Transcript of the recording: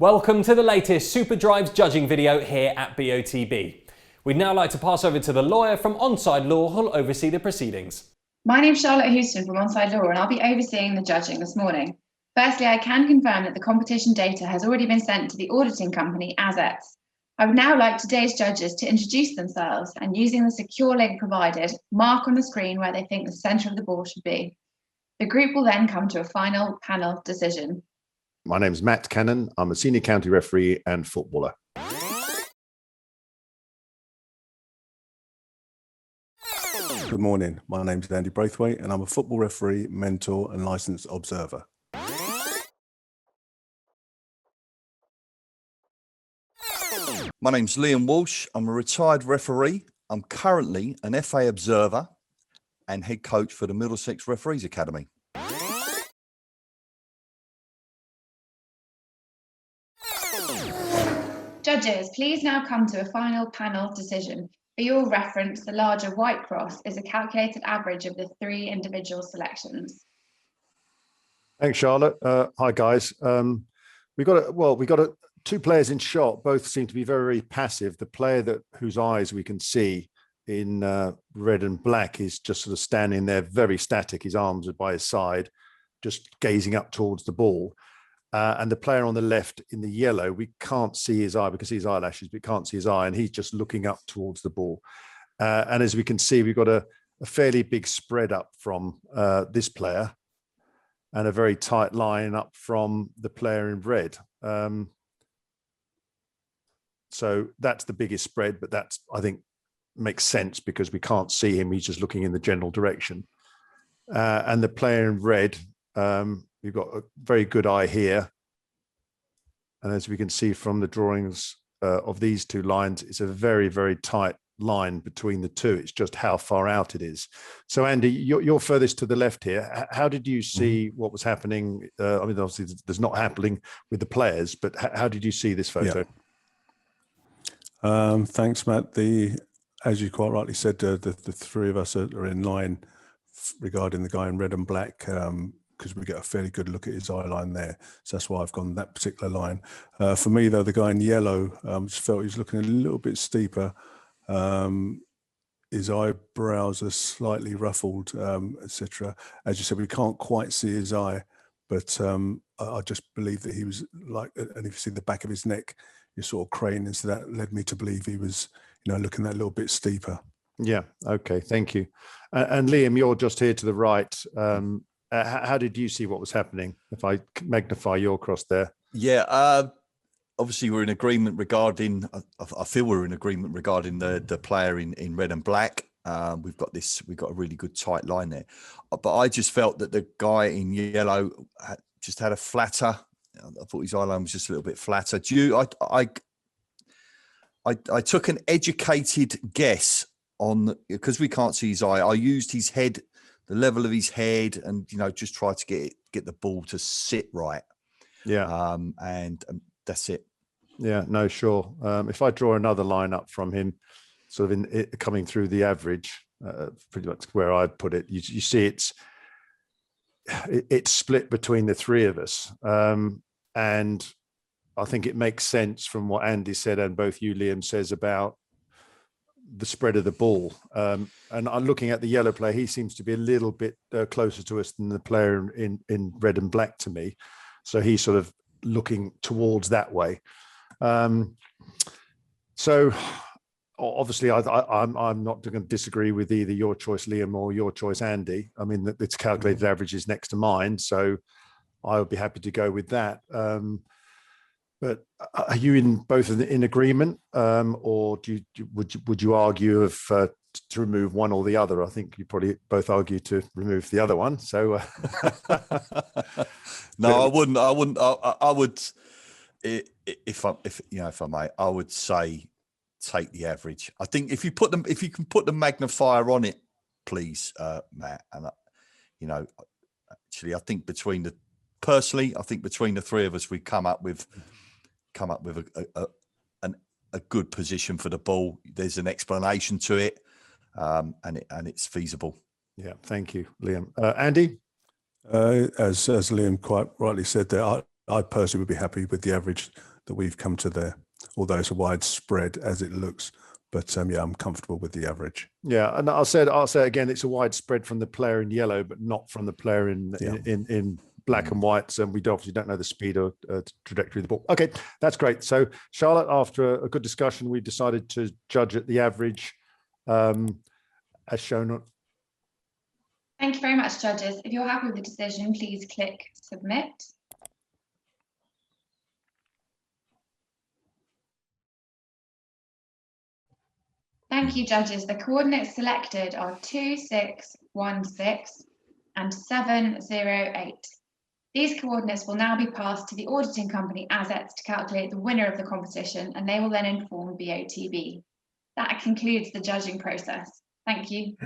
Welcome to the latest Superdrives judging video here at BOTB. We'd now like to pass over to the lawyer from Onside Law who'll oversee the proceedings. My name's Charlotte Houston from Onside Law and I'll be overseeing the judging this morning. Firstly, I can confirm that the competition data has already been sent to the auditing company Assets. I would now like today's judges to introduce themselves and, using the secure link provided, mark on the screen where they think the centre of the ball should be. The group will then come to a final panel decision. My name's Matt Cannon. I'm a senior county referee and footballer. Good morning. My name's Andy Braithwaite and I'm a football referee, mentor and licensed observer. My name's Liam Walsh. I'm a retired referee. I'm currently an FA observer and head coach for the Middlesex Referees Academy. Judges, please now come to a final panel decision. For your reference, the larger white cross is a calculated average of the three individual selections. Thanks, Charlotte. Hi, guys. We got two players in shot. Both seem to be very, very passive. The player whose eyes we can see in red and black is just sort of standing there, very static. His arms are by his side, just gazing up towards the ball. And the player on the left in the yellow, we can't see his eye. We can see his eyelashes, but we can't see his eye. And he's just looking up towards the ball. And as we can see, we've got a fairly big spread up from this player and a very tight line up from the player in red. So that's the biggest spread, but that's, I think, makes sense because we can't see him. He's just looking in the general direction. And the player in red, we've got a very good eye here. And as we can see from the drawings of these two lines, it's a very, very tight line between the two. It's just how far out it is. So, Andy, you're furthest to the left here. How did you see what was happening? I mean, obviously, there's not happening with the players, but how did you see this photo? Yeah. Thanks, Matt. As you quite rightly said, the three of us are in line regarding the guy in red and black, because we get a fairly good look at his eye line there. So that's why I've gone that particular line. For me, though, the guy in yellow, just felt he was looking a little bit steeper. His eyebrows are slightly ruffled, etc. As you said, we can't quite see his eye, but I just believe that he was like, and if you see the back of his neck, you're sort of craning. So that led me to believe he was, looking that little bit steeper. Yeah. Okay. Thank you. And Liam, you're just here to the right. How did you see what was happening? If I magnify your cross there. Yeah. Obviously, we're in agreement regarding. I feel we're in agreement regarding the player in red and black. We've got a really good tight line there. But I just felt that the guy in yellow just had a flatter. I thought his eye line was just a little bit flatter. I took an educated guess on, because we can't see his eye. I used his head, the level of his head, and just try to get the ball to sit right. Yeah. And that's it. Yeah. No, sure. If I draw another line up from him, sort of coming through the average, pretty much where I'd put it, you see it's split between the three of us, and I think it makes sense from what Andy said and both you, Liam, says about the spread of the ball. And I'm looking at the yellow player. He seems to be a little bit closer to us than the player in red and black to me. So he's sort of looking towards that way. So obviously I'm not going to disagree with either your choice, Liam, or your choice, Andy. I mean, its calculated average is next to mine, so I would be happy to go with that. But are you both in agreement, or would you argue to remove one or the other? I think you probably both argue to remove the other one. So no, I wouldn't. I would, if I may, I would say take the average. I think if you can put the magnifier on it, please, Matt. And actually, I think between the three of us, we come up with a good position for the ball. There's an explanation to it, and it's feasible. Yeah, thank you, Liam. Andy? As Liam quite rightly said there, I personally would be happy with the average that we've come to there, although it's a wide spread as it looks. But yeah, I'm comfortable with the average. Yeah, and I'll say again, it's a wide spread from the player in yellow, but not from the player in black and white. So we obviously don't know the speed or trajectory of the ball. Okay, that's great. So Charlotte, after a good discussion, we decided to judge at the average, as shown. Thank you very much, judges. If you're happy with the decision, please click submit. Thank you, judges. The coordinates selected are 2616 and 708. These coordinates will now be passed to the auditing company Assets to calculate the winner of the competition, and they will then inform BOTB. That concludes the judging process. Thank you.